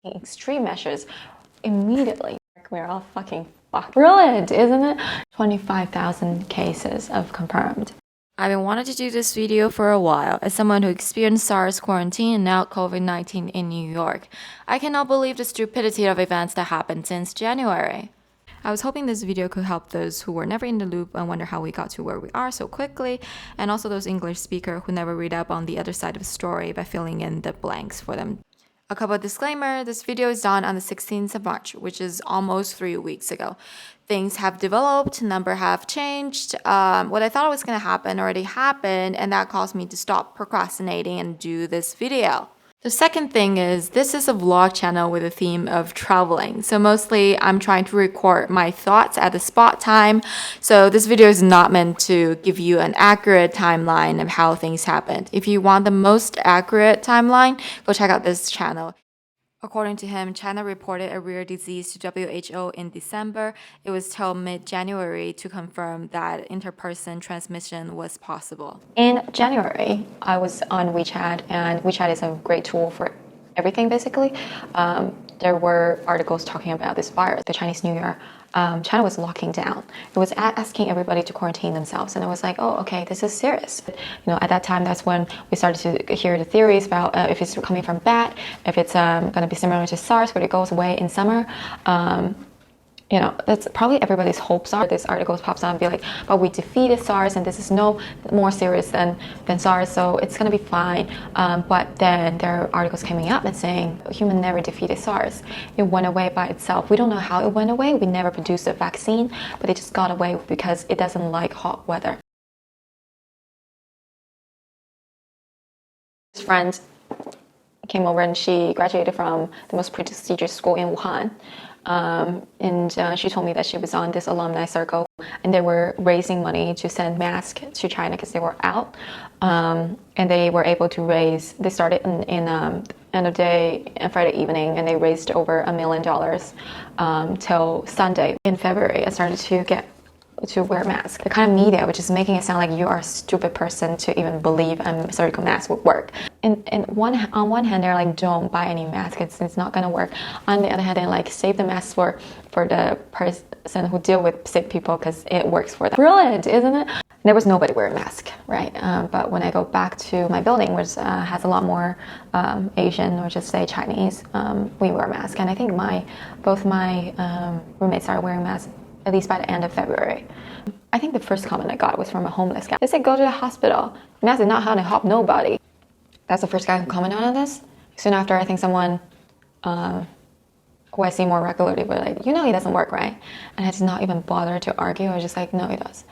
extreme measures immediately. We're all fucking fucked. Brilliant, isn't it? 25,000 cases of confirmed. I've been wanting to do this video for a while as someone who experienced SARS quarantine and now COVID-19 in New York. I cannot believe the stupidity of events that happened since January. I was hoping this video could help those who were never in the loop and wonder how we got to where we are so quickly, and also those English speakers who never read up on the other side of the story by filling in the blanks for them. A couple of disclaimer, this video is done on the 16th of March, which is almost 3 weeks ago. Things have developed, numbers have changed. What I thought was going to happen already happened, and that caused me to stop procrastinating and do this video. The second thing is, this is a vlog channel with a theme of traveling. So mostly I'm trying to record my thoughts at the spot time. So this video is not meant to give you an accurate timeline of how things happened. If you want the most accurate timeline, go check out this channel. According to him, China reported a rare disease to WHO in December. It was till mid-January to confirm that interperson transmission was possible. In January, I was on WeChat, and WeChat is a great tool for everything, basically. There were articles talking about this virus, the Chinese New Year. China was locking down. It was asking everybody to quarantine themselves, and I was like, oh, okay, this is serious. At that time, that's when we started to hear the theories about if it's coming from bat, if it's going to be similar to SARS, where it goes away in summer. That's probably everybody's hopes are. This article pops out and be like, but we defeated SARS and this is no more serious than SARS, so it's going to be fine. But then there are articles coming up and saying human never defeated SARS. It went away by itself. We don't know how it went away. We never produced a vaccine, but it just got away because it doesn't like hot weather. This friend came over and she graduated from the most prestigious school in Wuhan. And she told me that she was on this alumni circle and they were raising money to send masks to China because they were out. And they were able to raise, they started in end of day and Friday evening, and they raised over $1 million till Sunday. In February, I started to wear masks. The kind of media which is making it sound like you are a stupid person to even believe a surgical mask would work. And on one hand, they're like, don't buy any mask, it's not gonna work. On the other hand, they're like, save the masks for the person who deal with sick people because it works for them. Brilliant, isn't it? There was nobody wearing a mask, right? But when I go back to my building, which has a lot more Asian or just say Chinese, we wear a mask. And I think both my roommates started wearing masks at least by the end of February. I think the first comment I got was from a homeless guy. They said, go to the hospital. Mask is not how to help nobody. That's the first guy who commented on this. Soon after, I think someone who I see more regularly were like, it doesn't work, right? And I did not even bother to argue. I was just like, no, it does.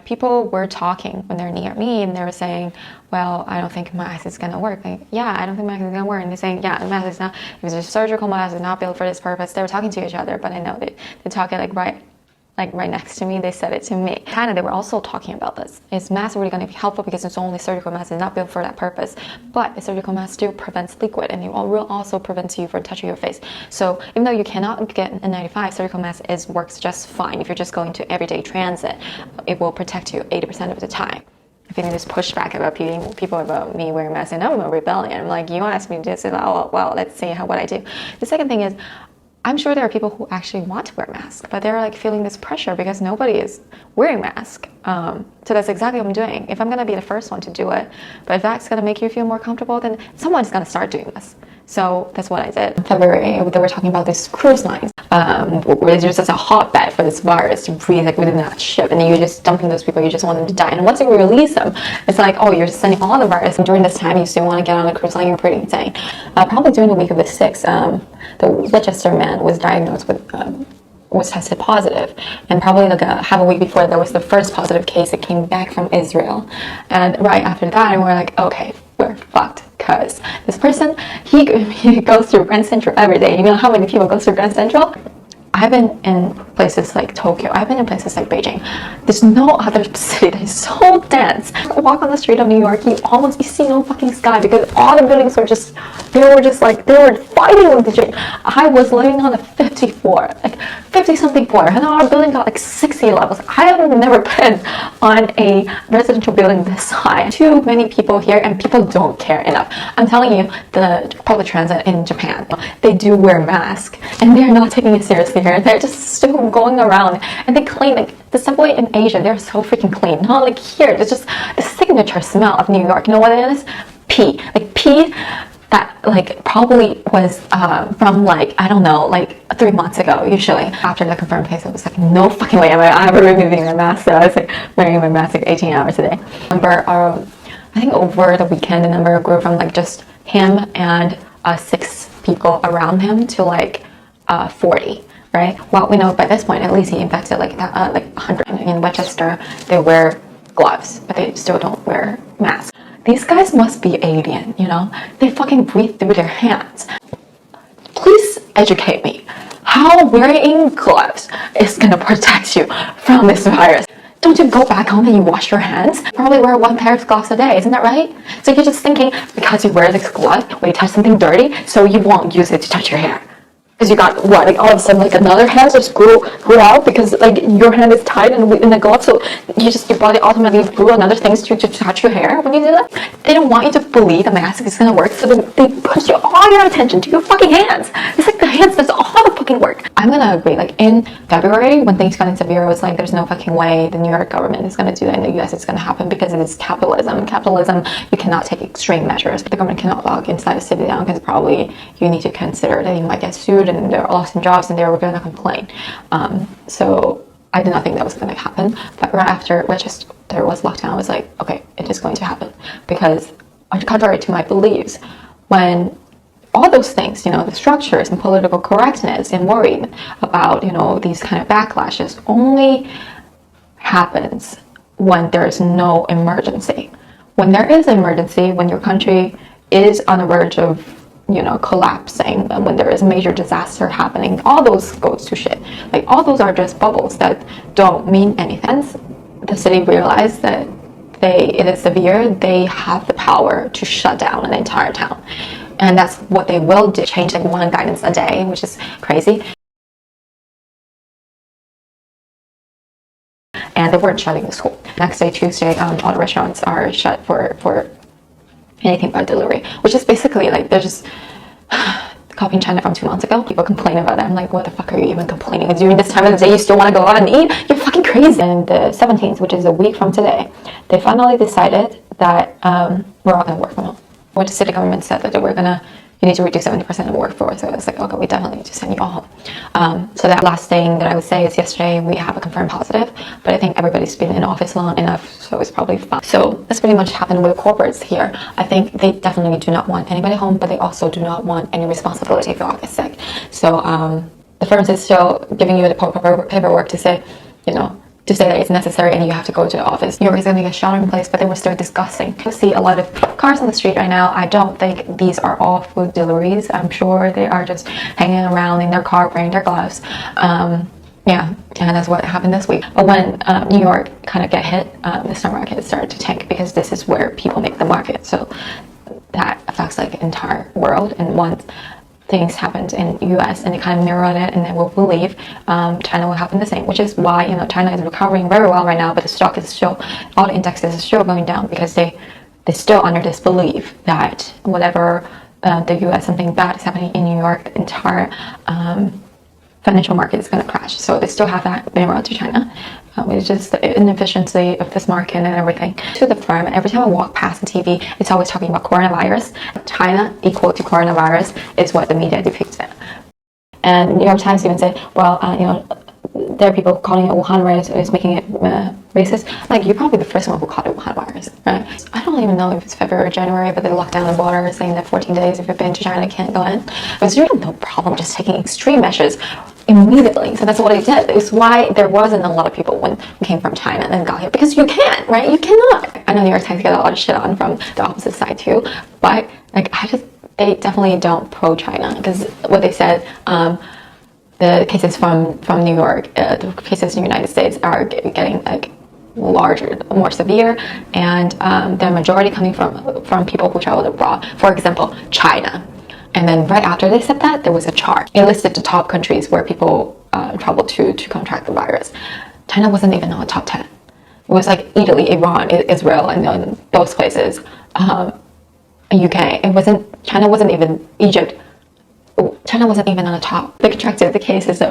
People were talking when they're near me and they were saying, well, I don't think mask is gonna work. Like, yeah, I don't think mask is gonna work. And they're saying, yeah, the mask is not, if it's a surgical mask, it's not built for this purpose. They were talking to each other, but I know they talk it right next to me. They said it to me. China, they were also talking about this. Is masks really going to be helpful because it's only surgical mask, it's not built for that purpose. But a surgical mask still prevents liquid, and it will also prevent you from touching your face. So even though you cannot get a 95, surgical mask works just fine. If you're just going to everyday transit, it will protect you 80% of the time. I think there's pushback about people about me wearing masks, and I'm a rebellion. I'm like, you asked me to do this, oh, well, let's see what I do. The second thing is, I'm sure there are people who actually want to wear masks, but they're like feeling this pressure because nobody is wearing masks. So that's exactly what I'm doing. If I'm going to be the first one to do it, but if that's going to make you feel more comfortable, then someone's going to start doing this. So that's what I did. In February, they were talking about these cruise lines, where there's just a hotbed for this virus to breathe within that ship, and then you're just dumping those people, you just want them to die. And once you release them, it's like, oh, you're just sending all the virus. And during this time, you still want to get on a cruise line, you're pretty insane. Probably during the week of the 6th, the Leicester man was diagnosed with was tested positive, and probably like half a week before, there was the first positive case that came back from Israel. And right after that, we're like, okay, we're fucked, because this person, he goes through Grand Central every day. You know how many people go through Grand Central? I've been in places places like Tokyo. I've been in places like Beijing. There's no other city that is so dense. Walk on the street of New York, you see no fucking sky because all the buildings were just, they were fighting with each other. I was living on a 50 floor, like 50 something floor, and our building got like 60 levels. I have never been on a residential building this high. Too many people here, and people don't care enough. I'm telling you, the public transit in Japan, they do wear masks, and they're not taking it seriously here. They're just still going around, and they clean, like the subway in Asia, they're so freaking clean. Not like here, there's just the signature smell of New York. You know what it is? Pee. Like pee that like probably was from like, I don't know, like 3 months ago usually. After the confirmed case, I was like, no fucking way am I ever removing my mask. So I was like wearing my mask like 18 hours a day. I think over the weekend the number grew from like just him and 6 people around him to like 40. Right? Well, we know by this point at least he infected like 100. In Westchester, they wear gloves, but they still don't wear masks. These guys must be alien, you know? They fucking breathe through their hands. Please educate me. How wearing gloves is gonna protect you from this virus? Don't you go back home and you wash your hands? Probably wear 1 pair of gloves a day, isn't that right? So you're just thinking because you wear this glove when you touch something dirty, so you won't use it to touch your hair. Because you got what, like all of a sudden like another hand just grew out because like your hand is tight and in the glove, so your body automatically grew another things to touch your hair when you do that. They don't want you to believe the mask is gonna work, so they push all your attention to your fucking hands. It's like the hands does all the fucking work. I'm gonna agree, like in February when things got in severe, it was like there's no fucking way the New York government is gonna do that. In the US it's gonna happen because it is capitalism. Capitalism, you cannot take extreme measures. The government cannot lock inside the city down because probably you need to consider that you might get sued and they're lost in jobs and they were going to complain. So I did not think that was going to happen. But right after there was lockdown, I was like, okay, it is going to happen. Because contrary to my beliefs, when all those things, you know, the structures and political correctness and worry about, you know, these kind of backlashes only happens when there's no emergency. When there is an emergency, when your country is on the verge of, you know, collapsing, and when there is a major disaster happening, all those goes to shit. Like all those are just bubbles that don't mean anything. The city realized that it is severe, they have the power to shut down an entire town. And that's what they will do, change like 1 guidance a day, which is crazy. And they weren't shutting the school. Next day, Tuesday, all the restaurants are shut for anything but delivery, which is basically like they're just copying China from 2 months ago. People complain about that. I'm like, what the fuck are you even complaining? During this time of the day, you still want to go out and eat? You're fucking crazy. And the 17th, which is a week from today, they finally decided that we're all going to work from home. What the city government said that they were gonna, you need to reduce 70% of the workforce. So it's like, okay, we definitely need to send you all home. So that last thing that I would say is yesterday we have a confirmed positive, but I think everybody's been in office long enough, so it's probably fine. So that's pretty much happened with corporates here. I think they definitely do not want anybody home, but they also do not want any responsibility if you all get sick. So the firms is still giving you the paperwork to say, you know, to say that it's necessary and you have to go to the office. New York is going to get shelter in place, but they were still discussing. You see a lot of cars on the street right now. I don't think these are all food deliveries. I'm sure they are just hanging around in their car wearing their gloves. Yeah, and that's what happened this week. But when New York kind of get hit, the stock market started to tank because this is where people make the market. So that affects like the entire world. And once things happened in the US and it kind of mirrored it, and then we'll believe China will happen the same, which is why, you know, China is recovering very well right now, but the stock is still, all the indexes are still going down because they're still under this belief that whatever the US, something bad is happening in New York, the entire financial market is going to crash. So they still have that mirror to China. It's just the inefficiency of this market and everything. To the firm, every time I walk past the TV, it's always talking about coronavirus. China equal to coronavirus is what the media depicts it. And New York Times even said, well, you know, there are people calling it Wuhan virus is making it racist. Like, you're probably the first one who called it Wuhan virus, right? I don't even know if it's February or January, but they locked down the border saying that 14 days if you've been to China, can't go in. There's really no problem just taking extreme measures immediately. So that's what I did. It's why there wasn't a lot of people when we came from China and got here, because you can't, right? You cannot. I know New York Times get a lot of shit on from the opposite side too, but like they definitely don't pro-China, because what they said, the cases from New York, the cases in the United States are getting like larger, more severe, and the majority coming from people who traveled abroad. For example, China. And then right after they said that, there was a chart. It listed the top countries where people traveled to contract the virus. China wasn't even on the top 10. It was like Italy, Iran, Israel, and then those places. UK. China wasn't even Egypt. China wasn't even on the top. The contracted cases in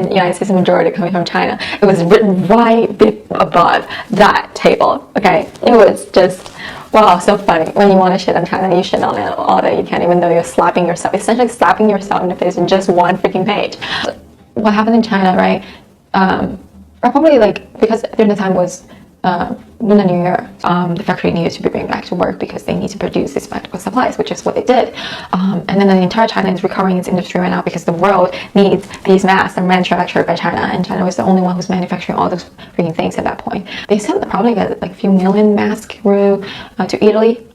the United States, the majority coming from China. It was written right above that table. Okay, it was just wow, so funny. When you want to shit on China, you shit on it all that you can, even though you're slapping yourself, essentially slapping yourself in the face in just one freaking page. What happened in China, right? Probably like because during the time was Lunar New Year, the factory needed to be bring back to work because they need to produce these medical supplies, which is what they did. And then the entire China is recovering its industry right now because the world needs these masks that are manufactured by China, and China was the only one who's manufacturing all those freaking things at that point. They said that probably got like a few million masks through to Italy.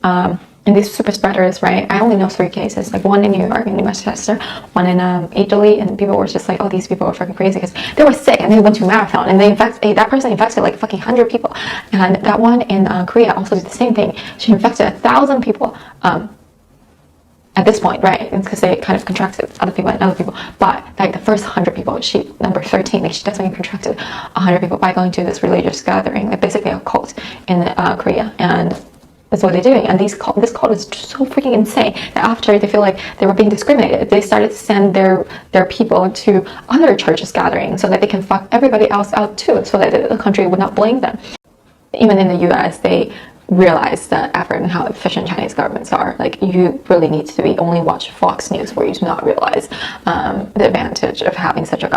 And these super spreaders, right? I only know 3 cases, like one in New York, in New Manchester, one in Italy, and people were just like, oh, these people are fucking crazy because they were sick and they went to a marathon and that person infected like fucking 100 people. And that one in Korea also did the same thing. She infected 1,000 people at this point, right? It's because they kind of contracted other people and other people. But like the first 100 people, number 13, like she definitely contracted 100 people by going to this religious gathering, like basically a cult in Korea. And that's what they're doing, and this cult is so freaking insane that after they feel like they were being discriminated, they started to send their people to other churches gathering so that they can fuck everybody else out too, so that the country would not blame them. Even in the US, they realize the effort and how efficient Chinese governments are. Like, you really need to be only watch Fox News for you to not realize the advantage of having such a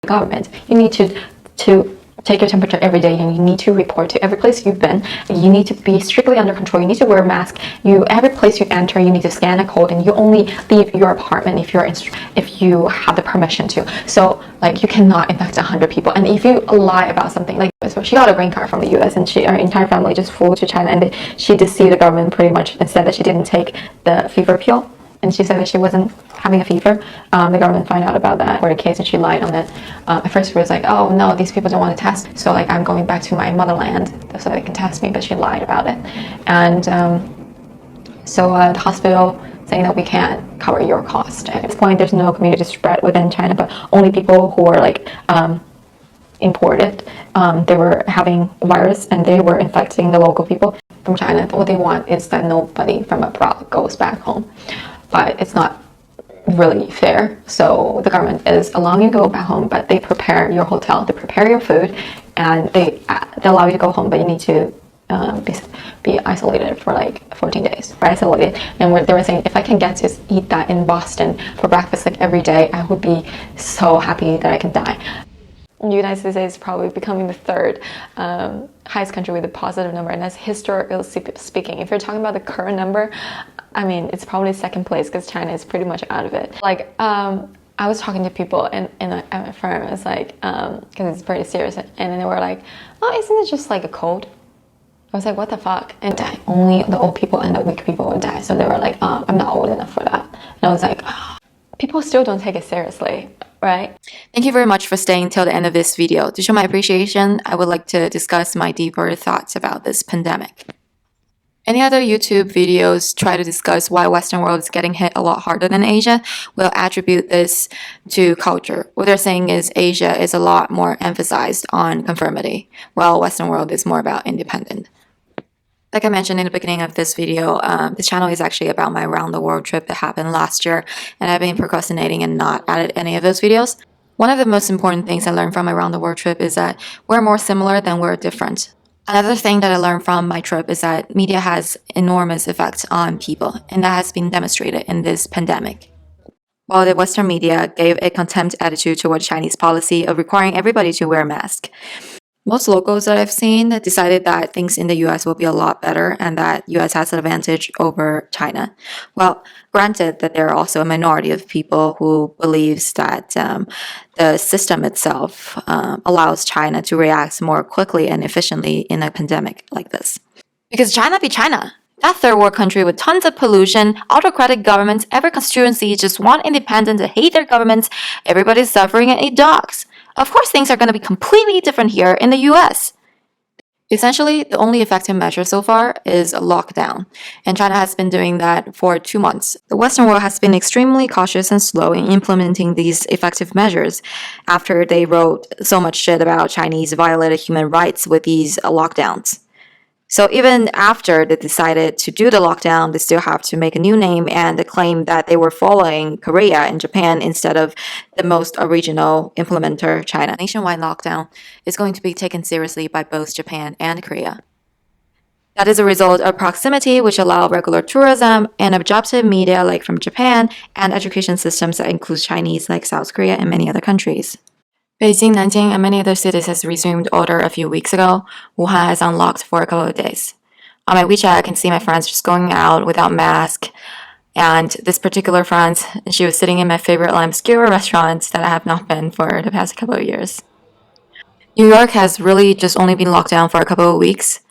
government. You need to take your temperature every day, and you need to report to every place you've been. You need to be strictly under control. You need to wear a mask. Every place you enter, you need to scan a code, and you only leave your apartment if you have the permission to. So like, you cannot infect 100 people. And if you lie about something, like, so she got a green card from the US, and her entire family just flew to China, and she deceived the government pretty much and said that she didn't take the fever pill. And she said that she wasn't having a fever. The government found out about that for the case, and she lied on it. At first, it was like, oh no, these people don't want to test, so like, I'm going back to my motherland so they can test me. But she lied about it, and so the hospital saying that we can't cover your cost. At this point, there's no community spread within China, but only people who are like imported. They were having virus, and they were infecting the local people from China. What they want is that nobody from abroad goes back home. But it's not really fair. So the government is allowing you to go back home, but they prepare your hotel, they prepare your food, and they allow you to go home, but you need to be isolated for like 14 days. We're isolated, and they were saying, if I can get to eat that in Boston for breakfast like every day, I would be so happy that I can die. The United States is probably becoming the 3rd highest country with a positive number, and that's historically speaking. If you're talking about the current number, I mean, it's probably 2nd place because China is pretty much out of it. Like, I was talking to people at my firm. It's like, because it's pretty serious, and then they were like, oh, isn't it just like a cold? I was like, what the fuck? And die. Only the old people and the weak people would die. So they were like, I'm not old enough for that. And I was like, oh. People still don't take it seriously, right? Thank you very much for staying till the end of this video. To show my appreciation, I would like to discuss my deeper thoughts about this pandemic. Any other YouTube videos try to discuss why Western world is getting hit a lot harder than Asia will attribute this to culture. What they're saying is Asia is a lot more emphasized on conformity, while Western world is more about independent. Like I mentioned in the beginning of this video, this channel is actually about my around the world trip that happened last year, and I've been procrastinating and not added any of those videos. One of the most important things I learned from my around the world trip is that we're more similar than we're different. Another thing that I learned from my trip is that media has enormous effects on people, and that has been demonstrated in this pandemic. While the Western media gave a contempt attitude toward Chinese policy of requiring everybody to wear a mask, most locals that I've seen decided that things in the US will be a lot better and that US has an advantage over China. Well, granted that there are also a minority of people who believes that the system itself allows China to react more quickly and efficiently in a pandemic like this. Because China be China. That third world country with tons of pollution, autocratic governments, every constituency just want independence and hate their governments, everybody's suffering and eat dogs. Of course, things are going to be completely different here in the US. Essentially, the only effective measure so far is a lockdown, and China has been doing that for 2 months. The Western world has been extremely cautious and slow in implementing these effective measures after they wrote so much shit about Chinese violated human rights with these lockdowns. So even after they decided to do the lockdown, they still have to make a new name and claim that they were following Korea and Japan instead of the most original implementer, China. Nationwide lockdown is going to be taken seriously by both Japan and Korea. That is a result of proximity, which allow regular tourism and objective media like from Japan and education systems that include Chinese like South Korea and many other countries. Beijing, Nanjing, and many other cities has resumed order a few weeks ago. Wuhan has unlocked for a couple of days. On my WeChat, I can see my friends just going out without mask. And this particular friend, she was sitting in my favorite obscure restaurant that I have not been for the past couple of years. New York has really just only been locked down for a couple of weeks.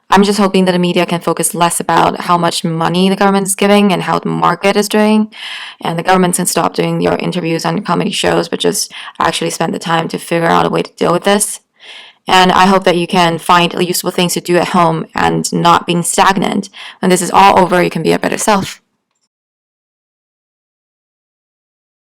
I'm just hoping that the media can focus less about how much money the government is giving and how the market is doing. And the government can stop doing your interviews on comedy shows, but just actually spend the time to figure out a way to deal with this. And I hope that you can find useful things to do at home and not being stagnant. When this is all over, you can be a better self.